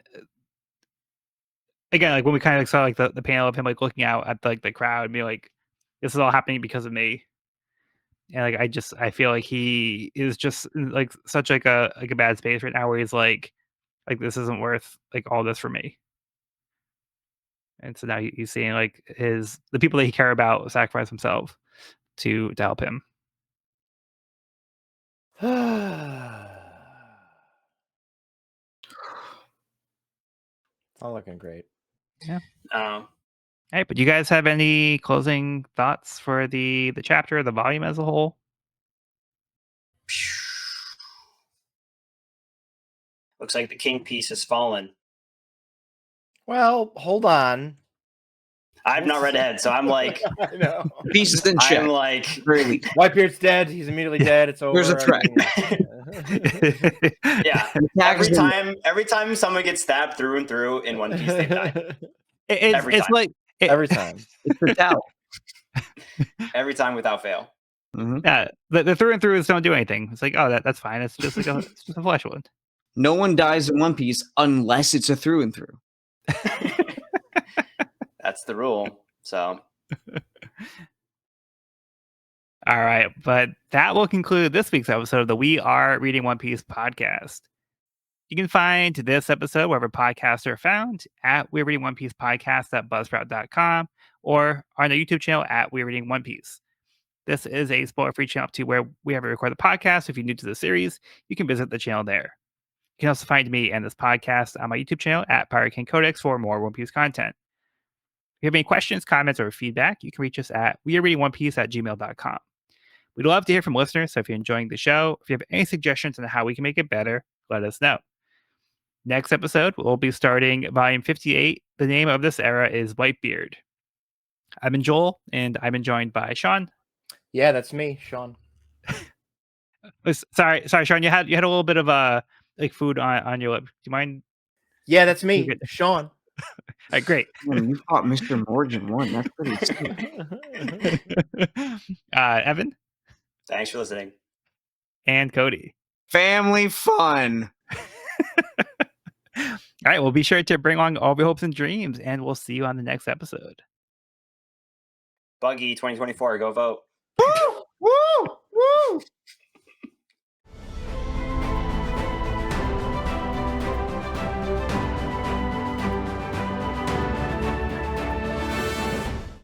again, like when we kind of saw like the panel of him like looking out at like the crowd and being like, this is all happening because of me. And like I feel like he is just like such like a bad space right now where he's like this isn't worth like all this for me. And so now he's seeing like the people that he care about sacrifice themselves to help him. All looking great. Yeah. All right, but do you guys have any closing thoughts for the chapter, the volume as a whole? Looks like the king piece has fallen. Well, hold on. I've not read ahead, so I'm like, I know. Pieces in check. I'm like, Whitebeard's dead. He's immediately dead. It's over. There's a threat. Yeah. Every time someone gets stabbed through and through in One Piece, they die. It's like every time. It's fatality. Every time without fail. Mm-hmm. Yeah, the through and throughs don't do anything. It's like, oh, that's fine. It's just like it's just a flesh wound. No one dies in One Piece unless it's a through and through. That's the rule. So. All right, but that will conclude this week's episode of the We Are Reading One Piece podcast. You can find this episode wherever podcasts are found, at We're Reading One Piece Podcast at buzzsprout.com, or on the YouTube channel at We're Reading One Piece. This is a spoiler-free channel to where we have record the podcast. So if you're new to the series, you can visit the channel there. You can also find me and this podcast on my YouTube channel at Pirate King Codex for more One Piece content. If you have any questions, comments, or feedback, you can reach us at wearereadingonepiece@gmail.com. We'd love to hear from listeners, so if you're enjoying the show, if you have any suggestions on how we can make it better, let us know. Next episode, we'll be starting volume 58. The name of this era is Whitebeard. I've been Joel, and I've been joined by Sean. Yeah, that's me, Sean. Sorry, Sean. You had a little bit of food on your lip. Do you mind? Yeah, that's me, Sean. All right, great. Man, you fought Mr. Morgan one. That's pretty sick. Evan. Thanks for listening. And Cody. Family fun. All right, well, be sure to bring along all of your hopes and dreams, and we'll see you on the next episode. Buggy 2024, go vote. Woo! Woo! Woo!